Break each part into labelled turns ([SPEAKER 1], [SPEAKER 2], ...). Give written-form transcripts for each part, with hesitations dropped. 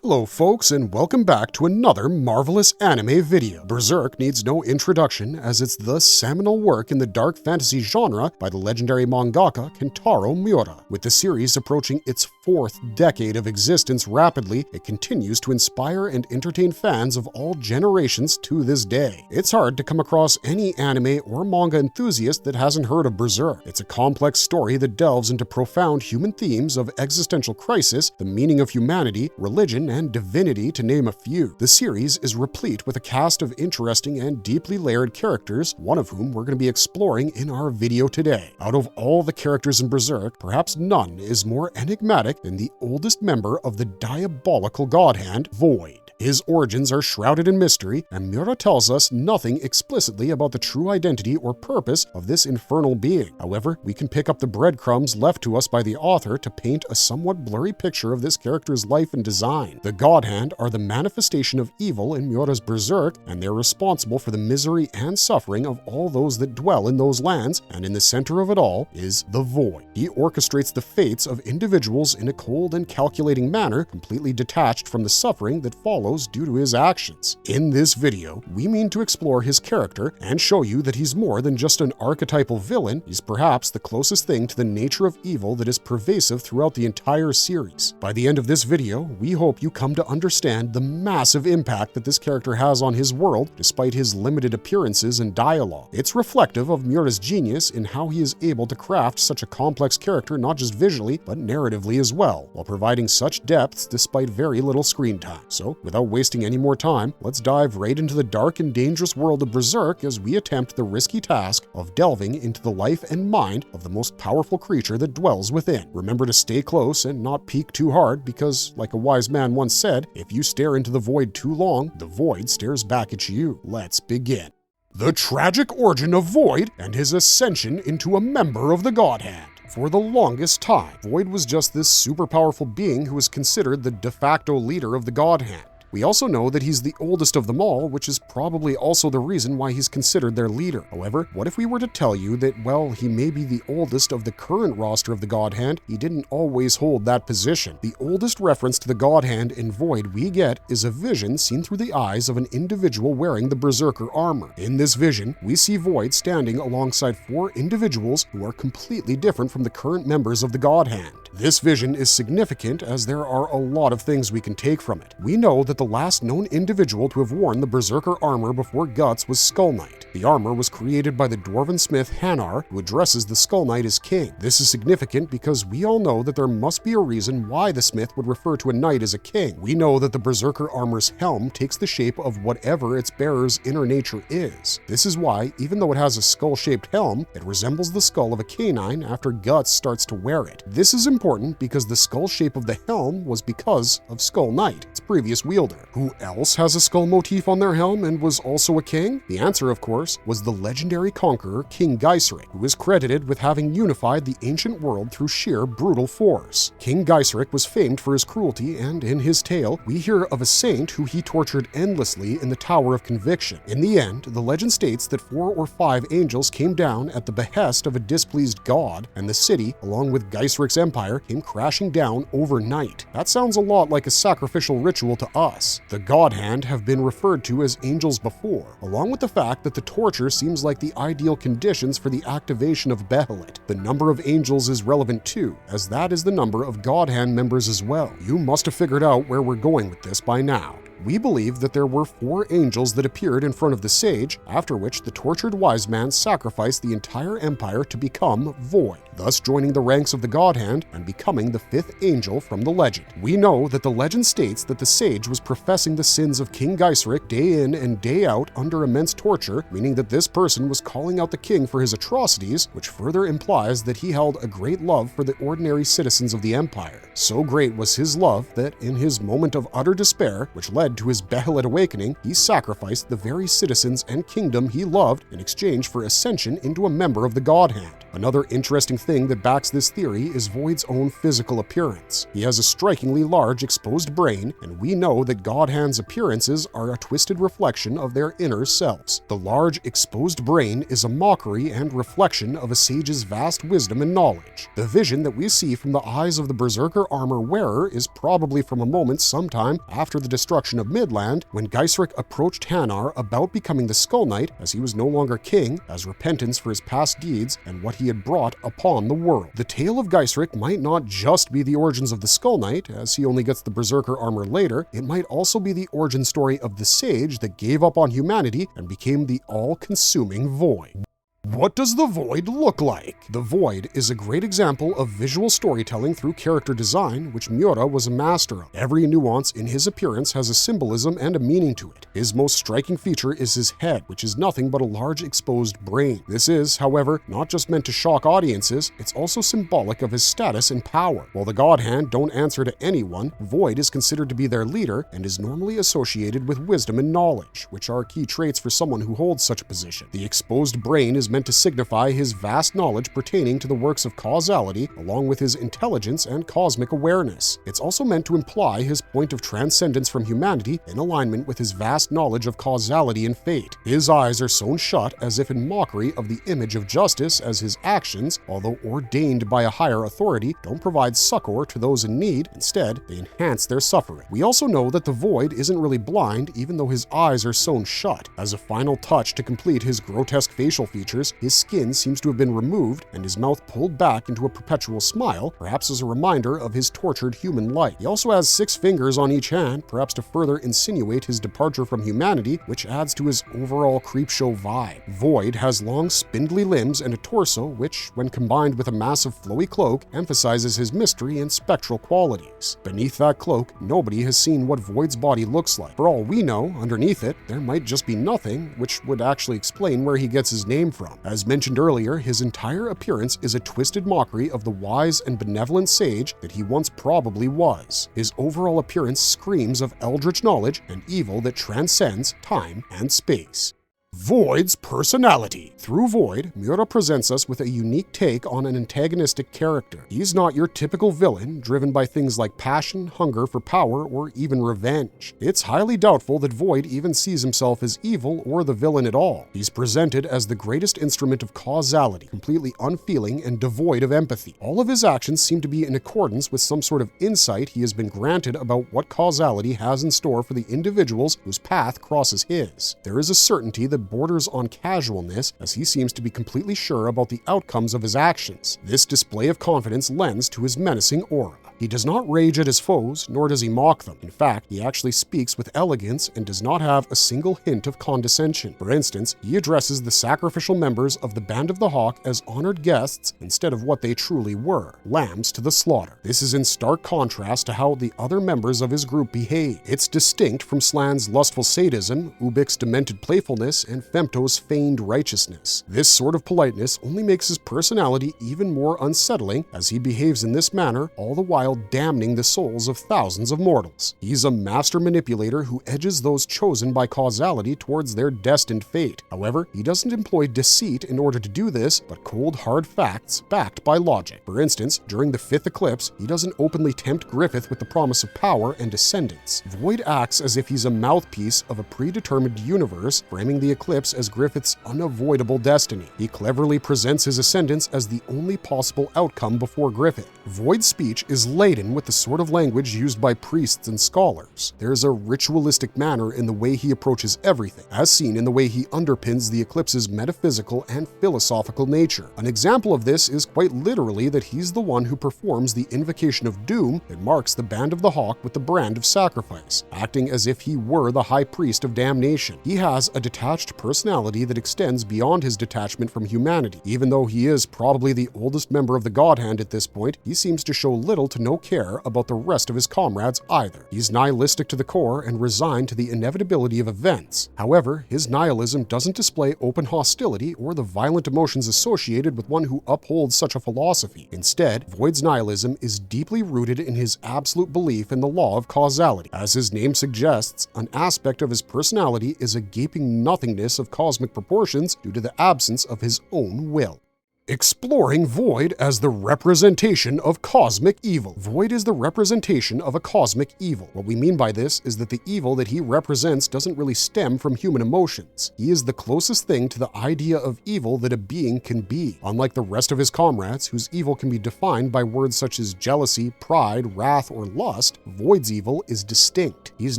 [SPEAKER 1] Hello folks, and welcome back to another marvelous anime video. Berserk needs no introduction as it's the seminal work in the dark fantasy genre by the legendary mangaka Kentaro Miura. With the series approaching its fourth decade of existence rapidly, it continues to inspire and entertain fans of all generations to this day. It's hard to come across any anime or manga enthusiast that hasn't heard of Berserk. It's a complex story that delves into profound human themes of existential crisis, the meaning of humanity, religion, and divinity, to name a few. The series is replete with a cast of interesting and deeply layered characters, one of whom we're going to be exploring in our video today. Out of all the characters in Berserk, perhaps none is more enigmatic than the oldest member of the diabolical Godhand, Void. His origins are shrouded in mystery, and Miura tells us nothing explicitly about the true identity or purpose of this infernal being. However, we can pick up the breadcrumbs left to us by the author to paint a somewhat blurry picture of this character's life and design. The Godhand are the manifestation of evil in Miura's Berserk, and they're responsible for the misery and suffering of all those that dwell in those lands, and in the center of it all is the Void. He orchestrates the fates of individuals in a cold and calculating manner, completely detached from the suffering that follows due to his actions. In this video, we mean to explore his character and show you that he's more than just an archetypal villain. He's perhaps the closest thing to the nature of evil that is pervasive throughout the entire series. By the end of this video, we hope you come to understand the massive impact that this character has on his world, despite his limited appearances and dialogue. It's reflective of Miura's genius in how he is able to craft such a complex character not just visually, but narratively as well, while providing such depths despite very little screen time. So, without wasting any more time, let's dive right into the dark and dangerous world of Berserk as we attempt the risky task of delving into the life and mind of the most powerful creature that dwells within. Remember to stay close and not peek too hard because, like a wise man once said, if you stare into the void too long, the void stares back at you. Let's begin. The tragic origin of Void and his ascension into a member of the Godhand. For the longest time, Void was just this super powerful being who was considered the de facto leader of the Godhand. We also know that he's the oldest of them all, which is probably also the reason why he's considered their leader. However, what if we were to tell you that, well, he may be the oldest of the current roster of the Godhand, he didn't always hold that position. The oldest reference to the Godhand in Void we get is a vision seen through the eyes of an individual wearing the Berserker armor. In this vision, we see Void standing alongside 4 individuals who are completely different from the current members of the Godhand. This vision is significant as there are a lot of things we can take from it. We know that the last known individual to have worn the Berserker armor before Guts was Skull Knight. The armor was created by the dwarven smith Hanar, who addresses the Skull Knight as king. This is significant because we all know that there must be a reason why the smith would refer to a knight as a king. We know that the Berserker armor's helm takes the shape of whatever its bearer's inner nature is. This is why, even though it has a skull-shaped helm, it resembles the skull of a canine after Guts starts to wear it. This is important because the skull shape of the helm was because of Skull Knight, its previous wielder. Who else has a skull motif on their helm and was also a king? The answer, of course, was the legendary conqueror King Geiserik, who is credited with having unified the ancient world through sheer brutal force. King Geiserik was famed for his cruelty, and in his tale, we hear of a saint who he tortured endlessly in the Tower of Conviction. In the end, the legend states that 4 or 5 angels came down at the behest of a displeased god, and the city, along with Geiserik's empire, came crashing down overnight. That sounds a lot like a sacrificial ritual to us. The Godhand have been referred to as angels before, along with the fact that the torture seems like the ideal conditions for the activation of Behelit. The number of angels is relevant too, as that is the number of Godhand members as well. You must have figured out where we're going with this by now. We believe that there were 4 angels that appeared in front of the sage, after which the tortured wise man sacrificed the entire empire to become Void, thus joining the ranks of the Godhand and becoming the 5th angel from the legend. We know that the legend states that the sage was professing the sins of King Geiserik day in and day out under immense torture, meaning that this person was calling out the king for his atrocities, which further implies that he held a great love for the ordinary citizens of the empire. So great was his love that in his moment of utter despair, which led to his Behelit awakening, he sacrificed the very citizens and kingdom he loved in exchange for ascension into a member of the Godhand. Another interesting thing that backs this theory is Void's own physical appearance. He has a strikingly large exposed brain, and we know that Godhand's appearances are a twisted reflection of their inner selves. The large exposed brain is a mockery and reflection of a sage's vast wisdom and knowledge. The vision that we see from the eyes of the Berserker armor wearer is probably from a moment sometime after the destruction of Midland, when Geisric approached Hanar about becoming the Skull Knight, as he was no longer king, as repentance for his past deeds and what he had brought upon the world. The tale of Geisric might not just be the origins of the Skull Knight, as he only gets the Berserker armor later. It might also be the origin story of the sage that gave up on humanity and became the all-consuming Void. What does the Void look like? The Void is a great example of visual storytelling through character design, which Miura was a master of. Every nuance in his appearance has a symbolism and a meaning to it. His most striking feature is his head, which is nothing but a large exposed brain. This is, however, not just meant to shock audiences, it's also symbolic of his status and power. While the Godhand don't answer to anyone, Void is considered to be their leader and is normally associated with wisdom and knowledge, which are key traits for someone who holds such a position. The exposed brain is meant to signify his vast knowledge pertaining to the works of causality, along with his intelligence and cosmic awareness. It's also meant to imply his point of transcendence from humanity in alignment with his vast knowledge of causality and fate. His eyes are sewn shut as if in mockery of the image of justice, as his actions, although ordained by a higher authority, don't provide succor to those in need. Instead, they enhance their suffering. We also know that the Void isn't really blind, even though his eyes are sewn shut. As a final touch to complete his grotesque facial features, his skin seems to have been removed and his mouth pulled back into a perpetual smile, perhaps as a reminder of his tortured human life. He also has 6 fingers on each hand, perhaps to further insinuate his departure from humanity, which adds to his overall creepshow vibe. Void has long, spindly limbs and a torso, which, when combined with a massive flowy cloak, emphasizes his mystery and spectral qualities. Beneath that cloak, nobody has seen what Void's body looks like. For all we know, underneath it, there might just be nothing, which would actually explain where he gets his name from. As mentioned earlier, his entire appearance is a twisted mockery of the wise and benevolent sage that he once probably was. His overall appearance screams of eldritch knowledge and evil that transcends time and space. Void's personality. Through Void, Miura presents us with a unique take on an antagonistic character. He's not your typical villain, driven by things like passion, hunger for power, or even revenge. It's highly doubtful that Void even sees himself as evil or the villain at all. He's presented as the greatest instrument of causality, completely unfeeling and devoid of empathy. All of his actions seem to be in accordance with some sort of insight he has been granted about what causality has in store for the individuals whose path crosses his. There is a certainty that borders on casualness, as he seems to be completely sure about the outcomes of his actions. This display of confidence lends to his menacing aura. He does not rage at his foes, nor does he mock them. In fact, he actually speaks with elegance and does not have a single hint of condescension. For instance, he addresses the sacrificial members of the Band of the Hawk as honored guests instead of what they truly were, lambs to the slaughter. This is in stark contrast to how the other members of his group behave. It's distinct from Slan's lustful sadism, Ubik's demented playfulness, and Femto's feigned righteousness. This sort of politeness only makes his personality even more unsettling, as he behaves in this manner, all the while damning the souls of thousands of mortals. He's a master manipulator who edges those chosen by causality towards their destined fate. However, he doesn't employ deceit in order to do this, but cold, hard facts backed by logic. For instance, during the 5th eclipse, he doesn't openly tempt Griffith with the promise of power and ascendance. Void acts as if he's a mouthpiece of a predetermined universe, framing the eclipse as Griffith's unavoidable destiny. He cleverly presents his ascendance as the only possible outcome before Griffith. Void's speech is laden with the sort of language used by priests and scholars. There's a ritualistic manner in the way he approaches everything, as seen in the way he underpins the eclipse's metaphysical and philosophical nature. An example of this is quite literally that he's the one who performs the invocation of doom that marks the Band of the Hawk with the brand of sacrifice, acting as if he were the high priest of damnation. He has a detached personality that extends beyond his detachment from humanity. Even though he is probably the oldest member of the Godhand at this point, he seems to show little to no care about the rest of his comrades either. He's nihilistic to the core and resigned to the inevitability of events. However, his nihilism doesn't display open hostility or the violent emotions associated with one who upholds such a philosophy. Instead, Void's nihilism is deeply rooted in his absolute belief in the law of causality. As his name suggests, an aspect of his personality is a gaping nothingness of cosmic proportions due to the absence of his own will. Exploring Void as the representation of cosmic evil. Void is the representation of a cosmic evil. What we mean by this is that the evil that he represents doesn't really stem from human emotions. He is the closest thing to the idea of evil that a being can be. Unlike the rest of his comrades, whose evil can be defined by words such as jealousy, pride, wrath, or lust, Void's evil is distinct. He is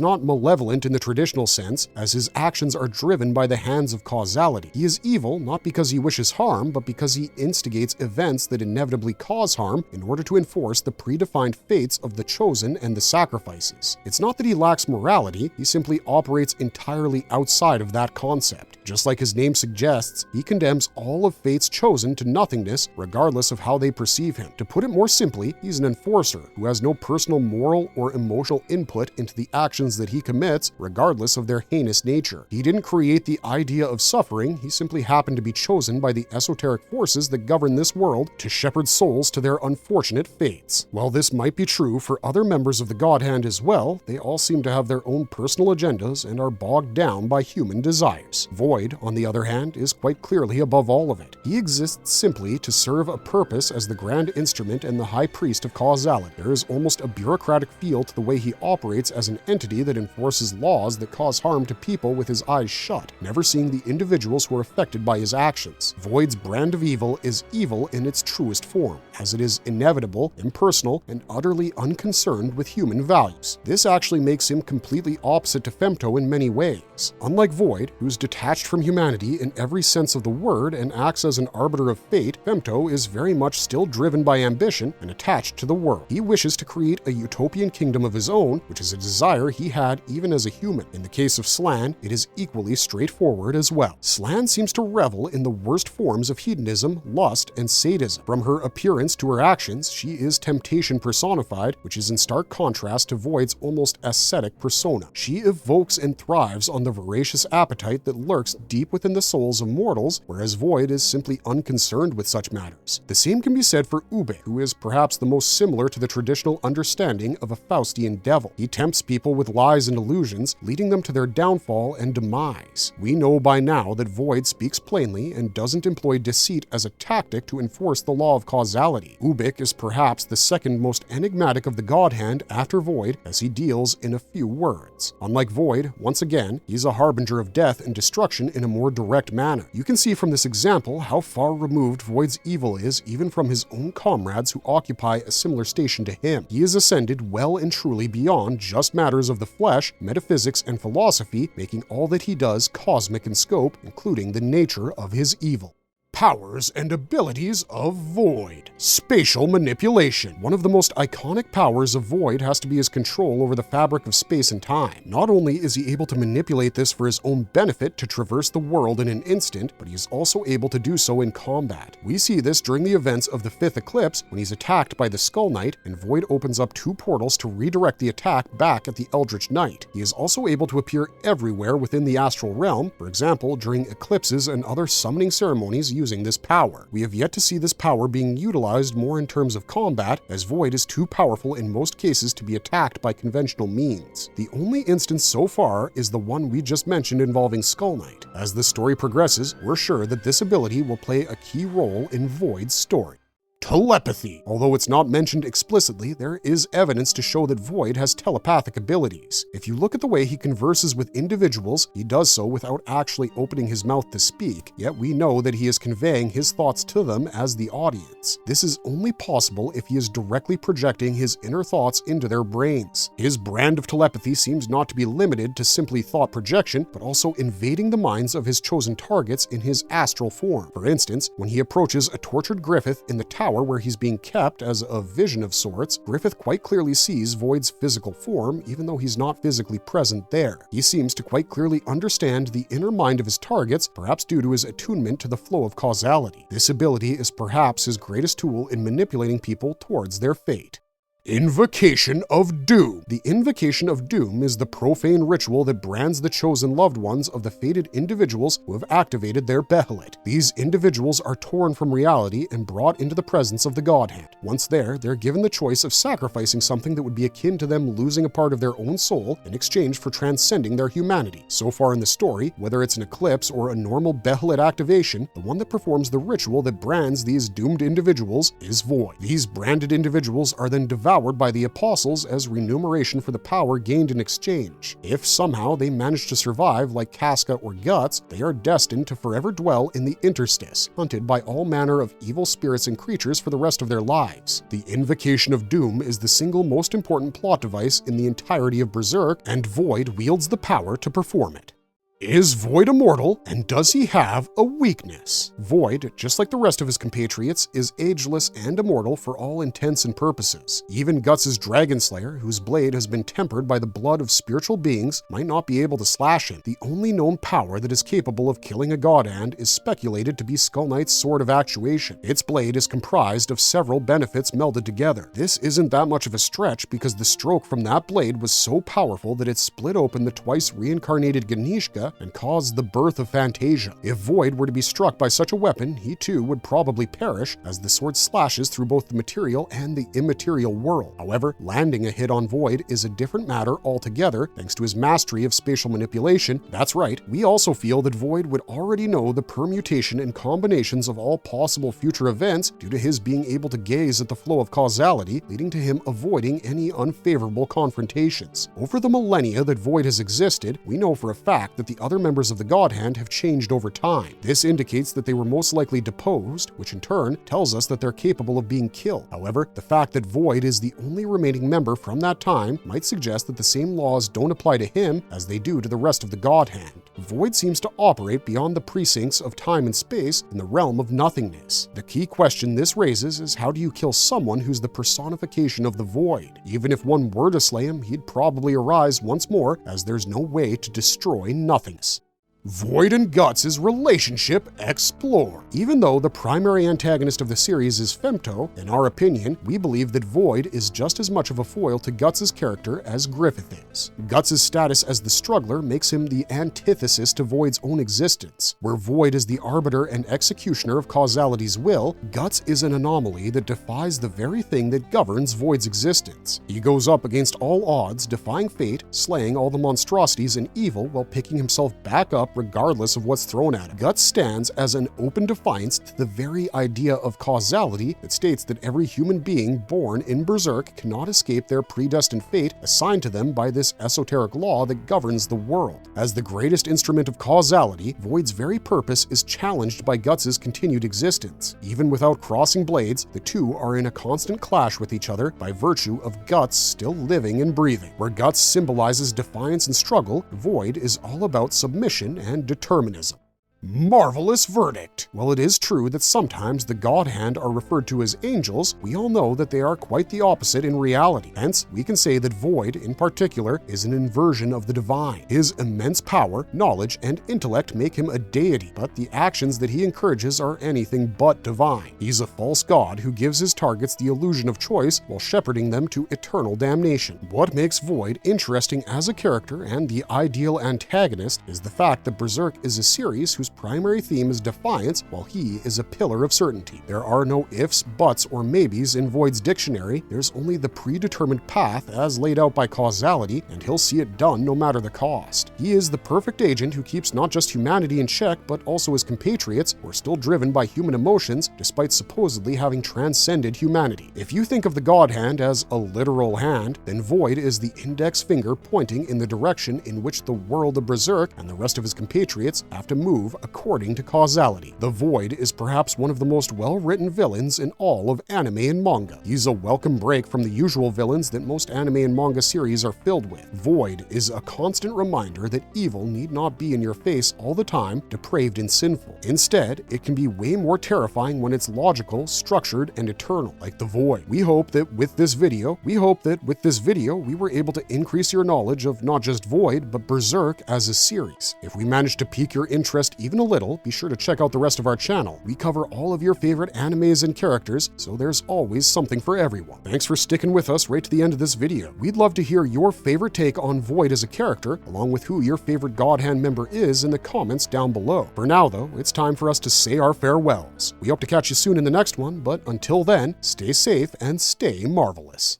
[SPEAKER 1] not malevolent in the traditional sense, as his actions are driven by the hands of causality. He is evil not because he wishes harm, but because he instigates events that inevitably cause harm in order to enforce the predefined fates of the chosen and the sacrifices. It's not that he lacks morality, he simply operates entirely outside of that concept. Just like his name suggests, he condemns all of fate's chosen to nothingness, regardless of how they perceive him. To put it more simply, he's an enforcer who has no personal moral or emotional input into the actions that he commits, regardless of their heinous nature. He didn't create the idea of suffering, he simply happened to be chosen by the esoteric forces that govern this world to shepherd souls to their unfortunate fates. While this might be true for other members of the Godhand as well, they all seem to have their own personal agendas and are bogged down by human desires. Void, on the other hand, is quite clearly above all of it. He exists simply to serve a purpose as the grand instrument and the high priest of causality. There is almost a bureaucratic feel to the way he operates as an entity that enforces laws that cause harm to people with his eyes shut, never seeing the individuals who are affected by his actions. Void's brand of evil is evil in its truest form, as it is inevitable, impersonal, and utterly unconcerned with human values. This actually makes him completely opposite to Femto in many ways. Unlike Void, who's detached from humanity in every sense of the word and acts as an arbiter of fate, Femto is very much still driven by ambition and attached to the world. He wishes to create a utopian kingdom of his own, which is a desire he had even as a human. In the case of Slan, it is equally straightforward as well. Slan seems to revel in the worst forms of hedonism, lust, and sadism. From her appearance to her actions, she is temptation personified, which is in stark contrast to Void's almost ascetic persona. She evokes and thrives on the voracious appetite that lurks deep within the souls of mortals, whereas Void is simply unconcerned with such matters. The same can be said for Ube, who is perhaps the most similar to the traditional understanding of a Faustian devil. He tempts people with lies and illusions, leading them to their downfall and demise. We know by now that Void speaks plainly and doesn't employ deceit as a tactic to enforce the law of causality. Ubik is perhaps the second most enigmatic of the Godhand after Void, as he deals in a few words. Unlike Void, once again, he's a harbinger of death and destruction in a more direct manner. You can see from this example how far removed Void's evil is even from his own comrades who occupy a similar station to him. He is ascended well and truly beyond just matters of the flesh, metaphysics, and philosophy, making all that he does cosmic in scope, including the nature of his evil. Powers and abilities of Void. Spatial manipulation. One of the most iconic powers of Void has to be his control over the fabric of space and time. Not only is he able to manipulate this for his own benefit to traverse the world in an instant, but he is also able to do so in combat. We see this during the events of the 5th eclipse when he's attacked by the Skull Knight, and Void opens up 2 portals to redirect the attack back at the Eldritch Knight. He is also able to appear everywhere within the astral realm, for example, during eclipses and other summoning ceremonies using this power. We have yet to see this power being utilized more in terms of combat, as Void is too powerful in most cases to be attacked by conventional means. The only instance so far is the one we just mentioned involving Skull Knight. As the story progresses, we're sure that this ability will play a key role in Void's story. Telepathy. Although it's not mentioned explicitly, there is evidence to show that Void has telepathic abilities. If you look at the way he converses with individuals, he does so without actually opening his mouth to speak, yet we know that he is conveying his thoughts to them as the audience. This is only possible if he is directly projecting his inner thoughts into their brains. His brand of telepathy seems not to be limited to simply thought projection, but also invading the minds of his chosen targets in his astral form. For instance, when he approaches a tortured Griffith in the tower where he's being kept as a vision of sorts, Griffith quite clearly sees Void's physical form, even though he's not physically present there. He seems to quite clearly understand the inner mind of his targets, perhaps due to his attunement to the flow of causality. This ability is perhaps his greatest tool in manipulating people towards their fate. Invocation of Doom. The Invocation of Doom is the profane ritual that brands the chosen loved ones of the fated individuals who have activated their behelit. These individuals are torn from reality and brought into the presence of the Godhand. Once there, they're given the choice of sacrificing something that would be akin to them losing a part of their own soul in exchange for transcending their humanity. So far in the story, whether it's an eclipse or a normal behelit activation, the one that performs the ritual that brands these doomed individuals is Void. These branded individuals are then devoured by the apostles as remuneration for the power gained in exchange. If somehow they manage to survive like Casca or Guts, they are destined to forever dwell in the interstice, hunted by all manner of evil spirits and creatures for the rest of their lives. The Invocation of Doom is the single most important plot device in the entirety of Berserk, and Void wields the power to perform it. Is Void immortal, and does he have a weakness? Void, just like the rest of his compatriots, is ageless and immortal for all intents and purposes. Even Guts' Dragon Slayer, whose blade has been tempered by the blood of spiritual beings, might not be able to slash him. The only known power that is capable of killing a Godhand is speculated to be Skull Knight's Sword of Actuation. Its blade is comprised of several benefits melded together. This isn't that much of a stretch because the stroke from that blade was so powerful that it split open the twice reincarnated Ganishka and caused the birth of Fantasia. If Void were to be struck by such a weapon, he too would probably perish, as the sword slashes through both the material and the immaterial world. However, landing a hit on Void is a different matter altogether thanks to his mastery of spatial manipulation. That's right, we also feel that Void would already know the permutation and combinations of all possible future events due to his being able to gaze at the flow of causality, leading to him avoiding any unfavorable confrontations. Over the millennia that Void has existed, we know for a fact that the other members of the Godhand have changed over time. This indicates that they were most likely deposed, which in turn tells us that they're capable of being killed. However, the fact that Void is the only remaining member from that time might suggest that the same laws don't apply to him as they do to the rest of the Godhand. Void seems to operate beyond the precincts of time and space in the realm of nothingness. The key question this raises is, how do you kill someone who's the personification of the Void? Even if one were to slay him, he'd probably arise once more, as there's no way to destroy nothingness. Void and Guts' relationship explored. Even though the primary antagonist of the series is Femto, in our opinion, we believe that Void is just as much of a foil to Guts' character as Griffith is. Guts' status as the struggler makes him the antithesis to Void's own existence. Where Void is the arbiter and executioner of causality's will, Guts is an anomaly that defies the very thing that governs Void's existence. He goes up against all odds, defying fate, slaying all the monstrosities and evil while picking himself back up regardless of what's thrown at him. Guts stands as an open defiance to the very idea of causality that states that every human being born in Berserk cannot escape their predestined fate assigned to them by this esoteric law that governs the world. As the greatest instrument of causality, Void's very purpose is challenged by Guts' continued existence. Even without crossing blades, the two are in a constant clash with each other by virtue of Guts still living and breathing. Where Guts symbolizes defiance and struggle, Void is all about submission and determinism. Marvelous verdict! While it is true that sometimes the Godhand are referred to as angels, we all know that they are quite the opposite in reality. Hence, we can say that Void, in particular, is an inversion of the divine. His immense power, knowledge, and intellect make him a deity, but the actions that he encourages are anything but divine. He's a false god who gives his targets the illusion of choice while shepherding them to eternal damnation. What makes Void interesting as a character and the ideal antagonist is the fact that Berserk is a series whose primary theme is defiance, while he is a pillar of certainty. There are no ifs, buts, or maybes in Void's dictionary. There's only the predetermined path as laid out by causality, and he'll see it done no matter the cost. He is the perfect agent who keeps not just humanity in check, but also his compatriots, who are still driven by human emotions despite supposedly having transcended humanity. If you think of the Godhand as a literal hand, then Void is the index finger pointing in the direction in which the world of Berserk and the rest of his compatriots have to move according to causality. The Void is perhaps one of the most well-written villains in all of anime and manga. He's a welcome break from the usual villains that most anime and manga series are filled with. Void is a constant reminder that evil need not be in your face all the time, depraved and sinful. Instead, it can be way more terrifying when it's logical, structured, and eternal, like the Void. We hope that with this video, we were able to increase your knowledge of not just Void, but Berserk as a series. If we managed to pique your interest even even a little, be sure to check out the rest of our channel. We cover all of your favorite animes and characters, so there's always something for everyone. Thanks for sticking with us right to the end of this video. We'd love to hear your favorite take on Void as a character, along with who your favorite Godhand member is in the comments down below. For now, though, it's time for us to say our farewells. We hope to catch you soon in the next one, but until then, stay safe and stay marvelous.